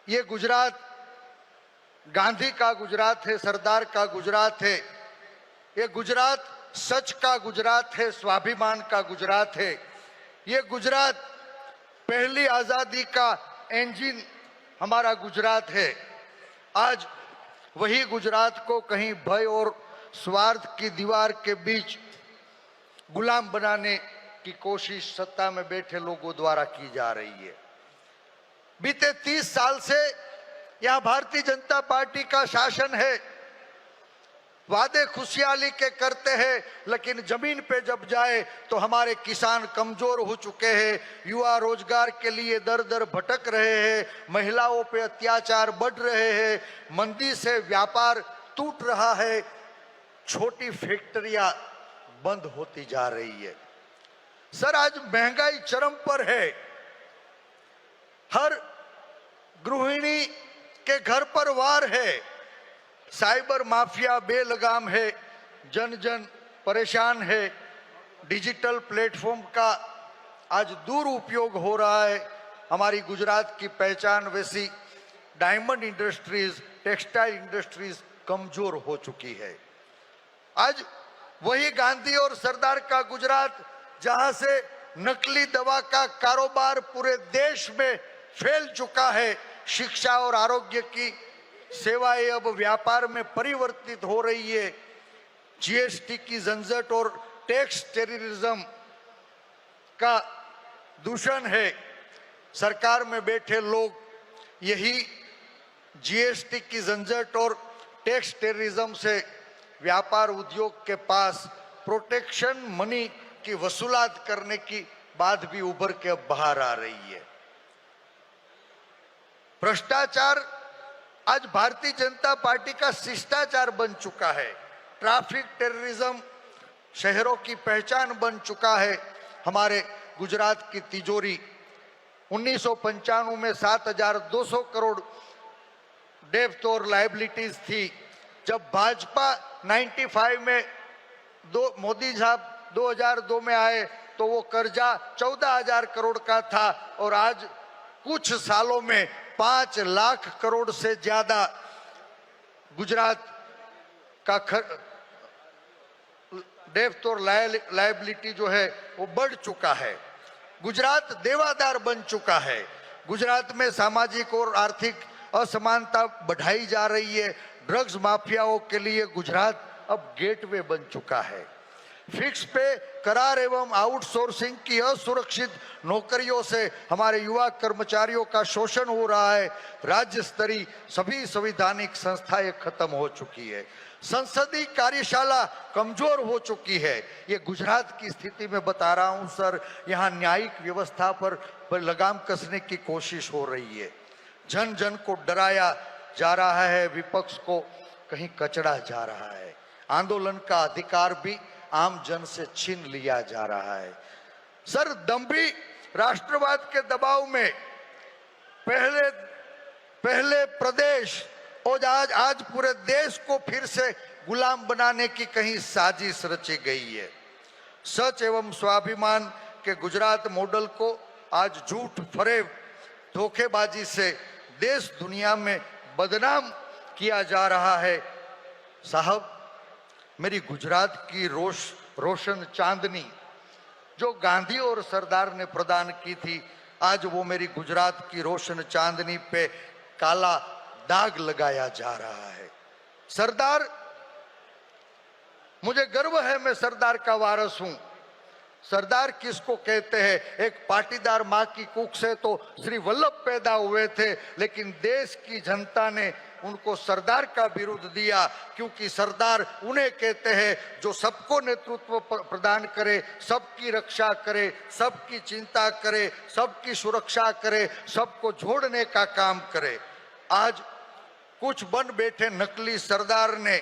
ये गुजरात गांधी का गुजरात है, सरदार का गुजरात है। ये गुजरात सच का गुजरात है, स्वाभिमान का गुजरात है। ये गुजरात पहली आजादी का इंजन हमारा गुजरात है। आज वही गुजरात को कहीं भय और स्वार्थ की दीवार के बीच गुलाम बनाने की कोशिश सत्ता में बैठे लोगों द्वारा की जा रही है। बीते 30 साल से यहां भारतीय जनता पार्टी का शासन है। वादे खुशहाली के करते हैं, लेकिन जमीन पे जब जाए तो हमारे किसान कमजोर हो चुके हैं, युवा रोजगार के लिए दर दर भटक रहे हैं, महिलाओं पे अत्याचार बढ़ रहे हैं, मंदी से व्यापार टूट रहा है, छोटी फैक्ट्रियां बंद होती जा रही है। सर, आज महंगाई चरम पर है। हर गृहिणी के घर पर वार है। साइबर माफिया बेलगाम है, जन जन परेशान है। डिजिटल प्लेटफॉर्म का आज दुरुपयोग हो रहा है। हमारी गुजरात की पहचान वैसी डायमंड इंडस्ट्रीज, टेक्सटाइल इंडस्ट्रीज कमजोर हो चुकी है। आज वही गांधी और सरदार का गुजरात, जहां से नकली दवा का कारोबार पूरे देश में फैल चुका है, शिक्षा और आरोग्य की सेवाएं अब व्यापार में परिवर्तित हो रही है, जीएसटी की झंझट और टैक्स टेररिज्म का दूषण है। सरकार में बैठे लोग यही जीएसटी की झंझट और टैक्स टेररिज्म से व्यापार उद्योग के पास प्रोटेक्शन मनी की वसूलात करने की बात भी उभर के अब बाहर आ रही है। भ्रष्टाचार आज भारतीय जनता पार्टी का शिष्टाचार बन चुका है। ट्रैफिक टेररिज्म शहरों की पहचान बन चुका है। हमारे गुजरात की तिजोरी 1995 में 7,200 करोड़ डेब्ट और लायबिलिटीज थी। जब भाजपा 95 में मोदी साहब 2002 में आए तो वो कर्जा 14,000 करोड़ का था और आज कुछ सालों में 5 लाख करोड़ से ज्यादा गुजरात का डेब्ट और लायबिलिटी जो है वो बढ़ चुका है। गुजरात देवादार बन चुका है। गुजरात में सामाजिक और आर्थिक असमानता बढ़ाई जा रही है। ड्रग्स माफियाओं के लिए गुजरात अब गेटवे बन चुका है। फिक्स पे करार एवं आउटसोर्सिंग की असुरक्षित नौकरियों से हमारे युवा कर्मचारियों का शोषण हो रहा है। राज्य स्तरीय सभी संवैधानिक संस्थाएं खत्म हो चुकी है। संसदीय कार्यशाला कमजोर हो चुकी है। ये गुजरात की स्थिति में बता रहा हूं सर। यहाँ न्यायिक व्यवस्था पर लगाम कसने की कोशिश हो रही है। जन जन को डराया जा रहा है, विपक्ष को कहीं कचड़ा जा रहा है। आंदोलन का अधिकार भी आम जन से छीन लिया जा रहा है। सर, दंभी राष्ट्रवाद के दबाव में पहले प्रदेश और आज पूरे देश को फिर से गुलाम बनाने की कहीं साजिश रची गई है। सच एवं स्वाभिमान के गुजरात मॉडल को आज झूठ फरेब धोखेबाजी से देश दुनिया में बदनाम किया जा रहा है। साहब, मेरी गुजरात की रोशन चांदनी जो गांधी और सरदार ने प्रदान की थी, आज वो मेरी गुजरात की रोशन चांदनी पे काला दाग लगाया जा रहा है। सरदार, मुझे गर्व है मैं सरदार का वारस हूं। सरदार किसको कहते हैं? एक पाटीदार मां की कुख से तो श्री वल्लभ पैदा हुए थे, लेकिन देश की जनता ने उनको सरदार का बिरुद दिया, क्योंकि सरदार उन्हें कहते हैं जो सबको नेतृत्व प्रदान करे, सबकी रक्षा करे, सबकी चिंता करे, सबकी सुरक्षा करे, सबको जोड़ने का काम करे। आज कुछ बन बैठे नकली सरदार ने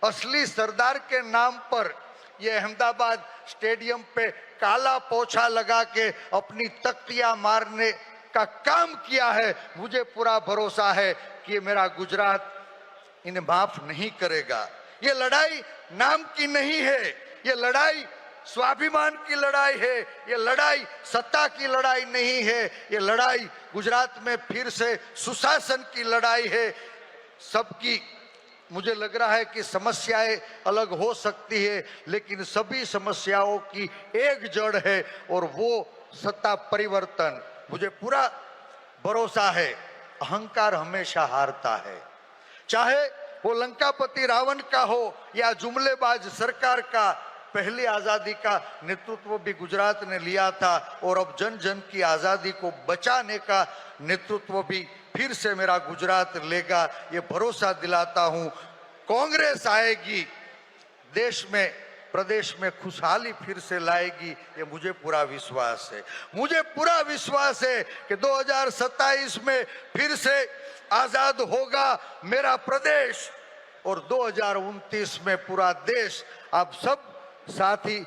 असली सरदार के नाम पर ये अहमदाबाद स्टेडियम पे काला पोछा लगा के अपनी तख्तियां मारने का काम किया है। मुझे पूरा भरोसा है कि मेरा गुजरात इन्हें माफ नहीं करेगा। ये लड़ाई नाम की नहीं है, ये लड़ाई स्वाभिमान की लड़ाई है। ये लड़ाई सत्ता की लड़ाई नहीं है, ये लड़ाई गुजरात में फिर से सुशासन की लड़ाई है। सबकी मुझे लग रहा है कि समस्याएं अलग हो सकती है, लेकिन सभी समस्याओं की एक जड़ है और वो सत्ता परिवर्तन। मुझे पूरा भरोसा है, अहंकार हमेशा हारता है। चाहे वो लंकापति रावण का हो या जुमलेबाज सरकार का, पहली आजादी का नेतृत्व भी गुजरात ने लिया था और अब जन जन की आजादी को बचाने का नेतृत्व भी फिर से मेरा गुजरात लेगा। ये भरोसा दिलाता हूं। कांग्रेस आएगी, देश में प्रदेश में खुशहाली फिर से लाएगी, ये मुझे पूरा विश्वास है। मुझे पूरा विश्वास है कि 2027 में फिर से आजाद होगा मेरा प्रदेश और 2029 में पूरा देश। आप सब साथी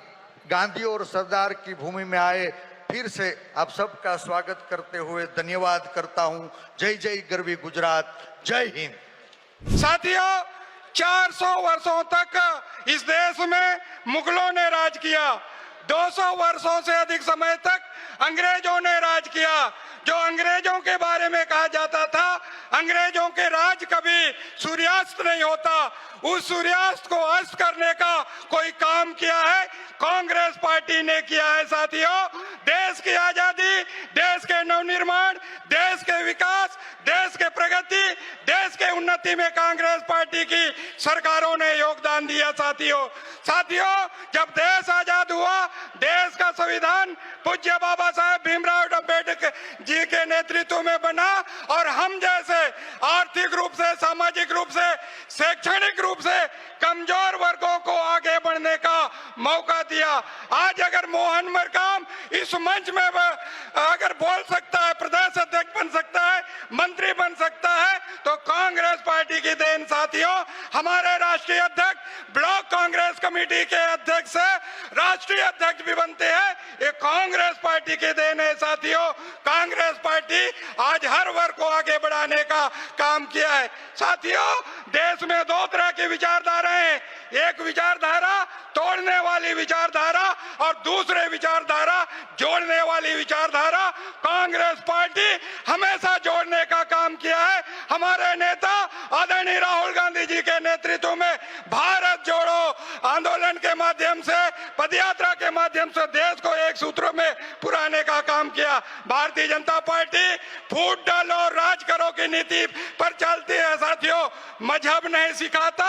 गांधी और सरदार की भूमि में आए, फिर से आप सबका स्वागत करते हुए धन्यवाद करता हूं। जय जय गरवी गुजरात, जय हिंद। साथियों, 400 वर्षों तक इस देश में मुगलों ने राज किया, 200 वर्षों से अधिक समय तक अंग्रेजों ने राज किया। जो अंग्रेजों के बारे में कहा जाता था, अंग्रेजों के राज कभी सूर्यास्त नहीं होता, उस सूर्यास्त को अस्त करने का कोई काम किया है कांग्रेस पार्टी ने किया है। साथियों, देश की आजादी, देश के नवनिर्माण, देश के विकास, देश के प्रगति, देश के उन्नति में कांग्रेस पार्टी की सरकारों ने योगदान दिया। साथियों, जब देश आजाद हुआ, देश का संविधान पूज्य बाबा साहेब भीमराव अम्बेडकर जी के नेतृत्व में बना और हम जैसे आर्थिक रूप से, सामाजिक रूप से, शैक्षणिक रूप से कमजोर वर्गों को आगे बढ़ने का मौका दिया। आज अगर मोहन मरकाम इस मंच में अगर बोल सकता है, प्रदेश अध्यक्ष बन सकता है, मंत्री बन सकता है, तो कांग्रेस पार्टी की देन। साथियों, हमारे राष्ट्रीय अध्यक्ष ब्लॉक कांग्रेस कमेटी के अध्यक्ष से राष्ट्रीय अध्यक्ष भी बनते हैं, ये कांग्रेस पार्टी की देन है। साथियों, कांग्रेस पार्टी आज हर वर्ग को आगे बढ़ाने का काम किया है। साथियों, देश में दो तरह की विचारधारा है, एक विचारधारा तोड़ने वाली विचारधारा और दूसरे विचारधारा जोड़ने वाली विचारधारा। कांग्रेस पार्टी हमेशा जोड़ने का काम किया है। हमारे नेता आदरणीय राहुल गांधी जी के नेतृत्व में भारत जोड़ो आंदोलन के माध्यम से, पदयात्रा के माध्यम से देश को एक सूत्र में पुराने का काम किया। भारतीय जनता पार्टी फूट डालो और राज करो की नीति पर चलती है। साथियों, मजहब नहीं सिखाता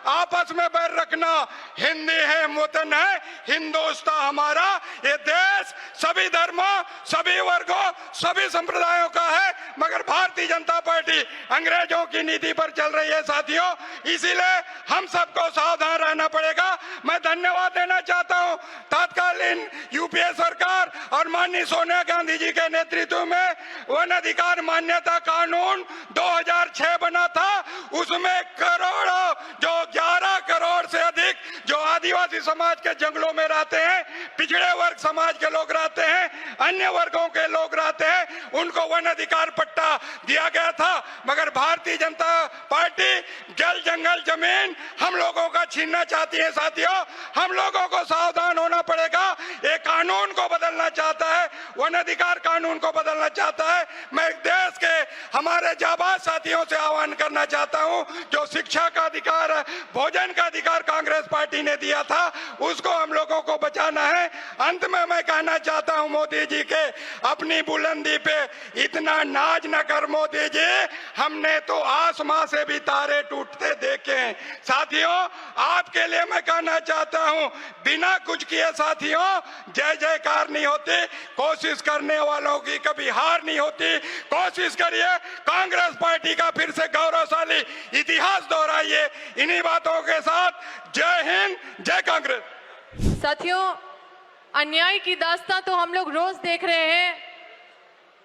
आपस में बैर रखना, हिंदी है वतन है, हिंदुस्तान हमारा। ये देश सभी धर्मों, सभी वर्गों, सभी संप्रदायों का है, मगर भारतीय जनता पार्टी अंग्रेजों की नीति पर चल रही है। साथियों, इसीलिए हम सबको सावधान रहना पड़ेगा। मैं धन्यवाद देना चाहता हूं तत्कालीन यूपीए सरकार और माननीय सोनिया गांधी जी के नेतृत्व में वन अधिकार मान्यता कानून 2006 बना था। उसमें करोड़ों, जो 11 करोड़ से अधिक जो आदिवासी समाज के जंगलों में रहते हैं, पिछड़े वर्ग समाज के लोग रहते हैं, अन्य वर्गों के लोग रहते हैं, उनको वन अधिकार पट्टा दिया गया था। मगर भारतीय जनता पार्टी जल, जंगल, जमीन हम लोगों का छीनना चाहती है। साथियों, हम लोगों को सावधान होना पड़ेगा। ये कानून को बदलना चाहता है, वन अधिकार कानून को बदलना चाहता है। मैं देश के हमारे जाबाज साथियों से आह्वान करना चाहता हूं, जो शिक्षा का अधिकार, भोजन का अधिकार कांग्रेस पार्टी ने दिया था, उसको हम लोगों को बचाना है। अंत में मैं कहना चाहता हूं, मोदी जी के अपनी बुलंदी पे इतना नाज न कर मोदी जी, हमने तो आसमां से भी तारे टूटते देखे हैं। साथियों, आपके लिए मैं कहना चाहता हूं, बिना कुछ किए साथियों जय जयकार नहीं होती, कोशिश करने वालों की कभी हार नहीं होती। कोशिश करिए, कांग्रेस पार्टी का फिर से गौरवशाली इतिहास दोहराइए। इन्हीं बातों के साथ जय हिंद, जय कांग्रेस। साथियों, अन्याय की दास्तां तो हम लोग रोज देख रहे हैं,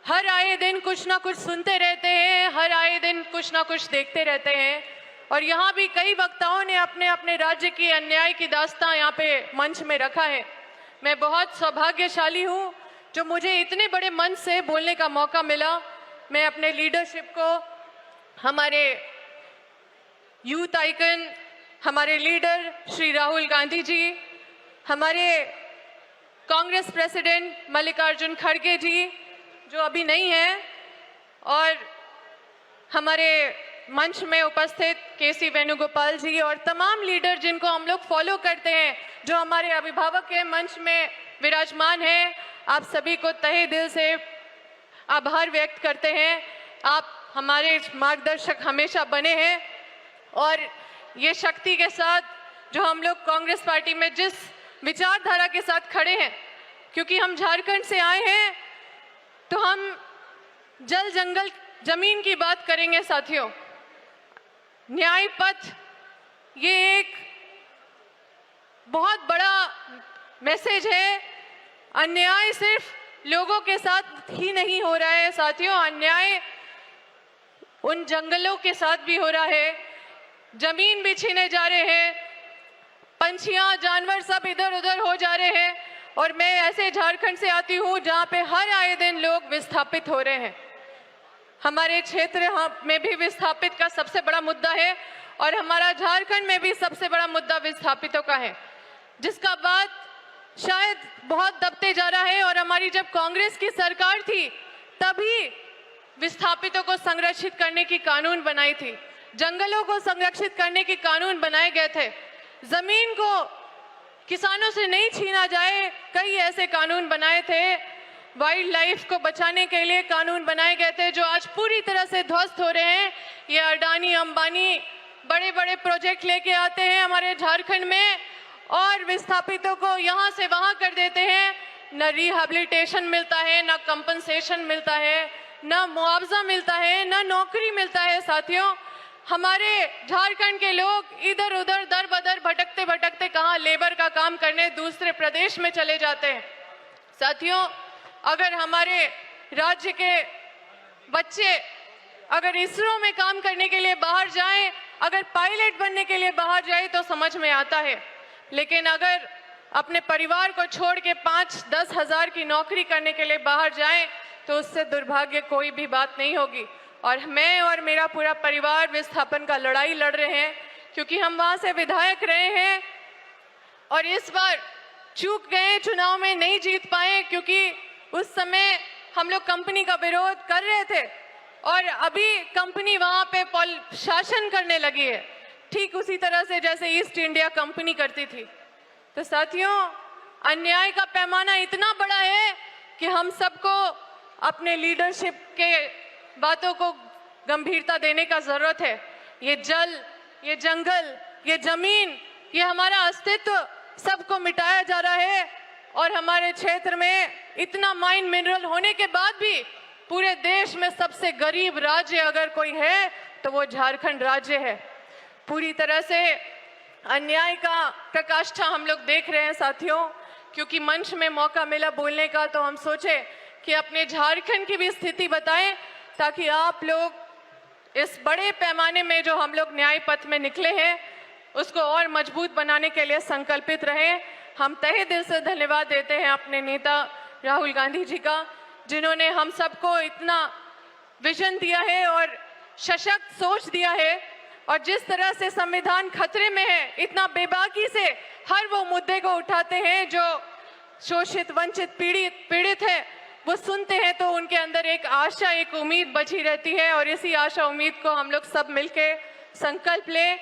हर आए दिन कुछ ना कुछ सुनते रहते हैं, हर आए दिन कुछ ना कुछ देखते रहते हैं। और यहाँ भी कई वक्ताओं ने अपने अपने राज्य की अन्याय की दास्तां यहाँ पे मंच में रखा है। मैं बहुत सौभाग्यशाली हूँ जो मुझे इतने बड़े मंच से बोलने का मौका मिला। मैं अपने लीडरशिप को, हमारे यूथ आइकन, हमारे लीडर श्री राहुल गांधी जी, हमारे कांग्रेस प्रेसिडेंट मल्लिकार्जुन खड़गे जी जो अभी नहीं है, और हमारे मंच में उपस्थित केसी वेणुगोपाल जी और तमाम लीडर जिनको हम लोग फॉलो करते हैं, जो हमारे अभिभावक के मंच में विराजमान हैं, आप सभी को तहे दिल से आभार व्यक्त करते हैं। आप हमारे मार्गदर्शक हमेशा बने हैं और ये शक्ति के साथ जो हम लोग कांग्रेस पार्टी में जिस विचारधारा के साथ खड़े हैं, क्योंकि हम झारखंड से आए हैं तो हम जल जंगल जमीन की बात करेंगे साथियों। न्याय पथ ये एक बहुत बड़ा मैसेज है। अन्याय सिर्फ लोगों के साथ ही नहीं हो रहा है साथियों, अन्याय उन जंगलों के साथ भी हो रहा है। जमीन भी छीने जा रहे हैं, पंछियां जानवर सब इधर उधर हो जा रहे हैं। और मैं ऐसे झारखंड से आती हूँ जहाँ पे हर आए दिन लोग विस्थापित हो रहे हैं। हमारे क्षेत्र में भी विस्थापित का सबसे बड़ा मुद्दा है और हमारा झारखंड में भी सबसे बड़ा मुद्दा विस्थापितों का है, जिसका बात शायद बहुत दबते जा रहा है। और हमारी जब कांग्रेस की सरकार थी तभी विस्थापितों को संरक्षित करने की कानून बनाई थी, जंगलों को संरक्षित करने की कानून बनाए गए थे, जमीन को किसानों से नहीं छीना जाए, कई ऐसे कानून बनाए थे। वाइल्ड लाइफ को बचाने के लिए कानून बनाए गए थे जो आज पूरी तरह से ध्वस्त हो रहे हैं। ये अडानी अंबानी बड़े बड़े प्रोजेक्ट लेके आते हैं हमारे झारखंड में और विस्थापितों को यहाँ से वहाँ कर देते हैं। न रिहेबिलिटेशन मिलता है, न कंपनसेशन मिलता है, न मुआवजा मिलता है, न नौकरी मिलता है। साथियों, हमारे झारखंड के लोग इधर उधर दर बदर भटकते भटकते कहाँ लेबर का काम करने दूसरे प्रदेश में चले जाते हैं। साथियों, अगर हमारे राज्य के बच्चे अगर इसरो में काम करने के लिए बाहर जाएं, अगर पायलट बनने के लिए बाहर जाए तो समझ में आता है, लेकिन अगर अपने परिवार को छोड़ के 5-10 हज़ार की नौकरी करने के लिए बाहर जाएं तो उससे दुर्भाग्य कोई भी बात नहीं होगी। और मैं और मेरा पूरा परिवार विस्थापन का लड़ाई लड़ रहे हैं क्योंकि हम वहां से विधायक रहे हैं और इस बार चूक गए, चुनाव में नहीं जीत पाए क्योंकि उस समय हम लोग कंपनी का विरोध कर रहे थे और अभी कंपनी वहां पे शासन करने लगी है, ठीक उसी तरह से जैसे ईस्ट इंडिया कंपनी करती थी। तो साथियों, अन्याय का पैमाना इतना बड़ा है कि हम सबको अपने लीडरशिप के बातों को गंभीरता देने का जरूरत है। ये जल, ये जंगल, ये जमीन, ये हमारा अस्तित्व सबको मिटाया जा रहा है और हमारे क्षेत्र में इतना माइन मिनरल होने के बाद भी पूरे देश में सबसे गरीब राज्य अगर कोई है तो वो झारखंड राज्य है। पूरी तरह से अन्याय का प्रकाष्ठा हम लोग देख रहे हैं साथियों। क्योंकि मंच में मौका मिला बोलने का तो हम सोचे कि अपने झारखंड की भी स्थिति बताएं ताकि आप लोग इस बड़े पैमाने में जो हम लोग न्याय पथ में निकले हैं उसको और मजबूत बनाने के लिए संकल्पित रहें। हम तहे दिल से धन्यवाद देते हैं अपने नेता राहुल गांधी जी का, जिन्होंने हम सबको इतना विजन दिया है और सशक्त सोच दिया है और जिस तरह से संविधान खतरे में है, इतना बेबाकी से हर वो मुद्दे को उठाते हैं जो शोषित, वंचित, पीड़ित है, वो सुनते हैं तो उनके अंदर एक आशा, एक उम्मीद बची रहती है और इसी आशा उम्मीद को हम लोग सब मिलके संकल्प लें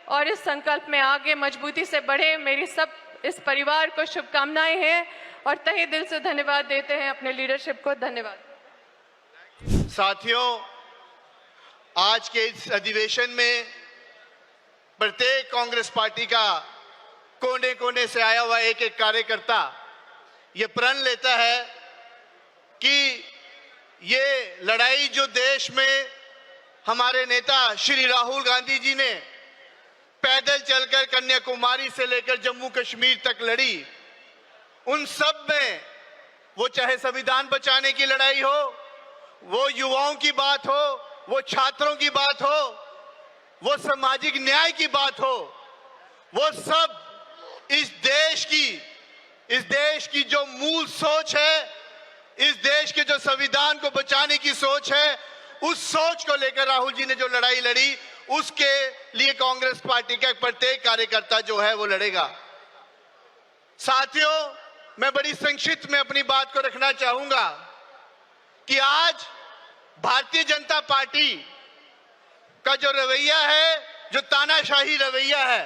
और इस संकल्प में आगे मजबूती से बढ़े। मेरी सब इस परिवार को शुभकामनाएं हैं और तहे दिल से धन्यवाद देते हैं अपने लीडरशिप को। धन्यवाद। साथियों, आज के इस अधिवेशन में प्रत्येक कांग्रेस पार्टी का कोने कोने से आया हुआ एक एक कार्यकर्ता ये प्रण लेता है कि ये लड़ाई जो देश में हमारे नेता श्री राहुल गांधी जी ने पैदल चलकर कन्याकुमारी से लेकर जम्मू कश्मीर तक लड़ी, उन सब में वो चाहे संविधान बचाने की लड़ाई हो, वो युवाओं की बात हो, वो छात्रों की बात हो, वो सामाजिक न्याय की बात हो, वो सब इस देश की जो मूल सोच है, इस देश के जो संविधान को बचाने की सोच है, उस सोच को लेकर राहुल जी ने जो लड़ाई लड़ी, उसके लिए कांग्रेस पार्टी का प्रत्येक कार्यकर्ता जो है वो लड़ेगा। साथियों, मैं बड़ी संक्षिप्त में अपनी बात को रखना चाहूंगा कि आज भारतीय जनता पार्टी का जो रवैया है, जो तानाशाही रवैया है,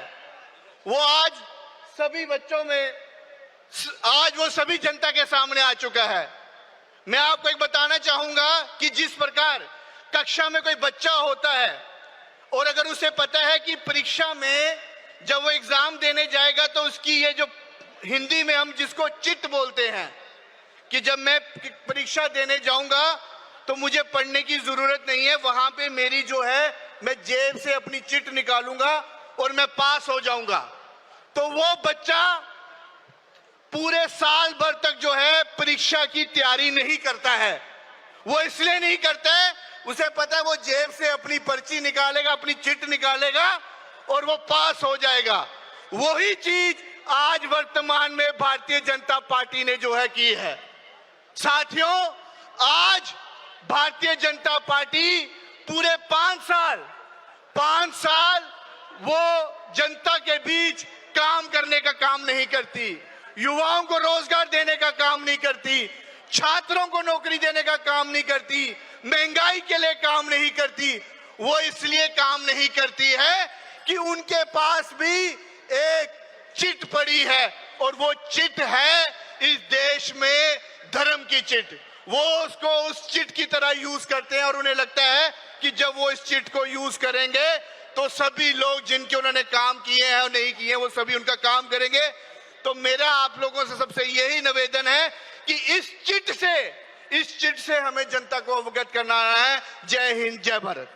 वो आज सभी बच्चों में, आज वो सभी जनता के सामने आ चुका है। मैं आपको एक बताना चाहूंगा कि जिस प्रकार कक्षा में कोई बच्चा होता है और अगर उसे पता है कि परीक्षा में जब वो एग्जाम देने जाएगा तो उसकी ये जो हिंदी में हम जिसको चिट बोलते हैं कि जब मैं परीक्षा देने जाऊंगा तो मुझे पढ़ने की जरूरत नहीं है, वहां पे मेरी जो है मैं जेब से अपनी चिट निकालूंगा और मैं पास हो जाऊंगा। तो वो बच्चा पूरे साल भर तक जो है परीक्षा की तैयारी नहीं करता है। वो इसलिए नहीं करता है, उसे पता है वो जेब से अपनी पर्ची निकालेगा, अपनी चिट निकालेगा और वो पास हो जाएगा। वही चीज आज वर्तमान में भारतीय जनता पार्टी ने जो है की है। साथियों, आज भारतीय जनता पार्टी पूरे 5 साल वो जनता के बीच काम करने का काम नहीं करती, युवाओं को रोजगार देने का काम नहीं करती, छात्रों को नौकरी देने का काम नहीं करती, महंगाई के लिए काम नहीं करती। वो इसलिए काम नहीं करती है कि उनके पास भी एक चिट पड़ी है और वो चिट है इस देश में धर्म की चिट। वो उसको उस चिट की तरह यूज करते हैं और उन्हें लगता है कि जब वो इस चिट को यूज करेंगे तो सभी लोग जिनके उन्होंने काम किए हैं और नहीं किए हैं वो सभी उनका काम करेंगे। तो मेरा आप लोगों से सबसे यही निवेदन है कि इस चिट से हमें जनता को अवगत करना है। जय हिंद, जय भारत।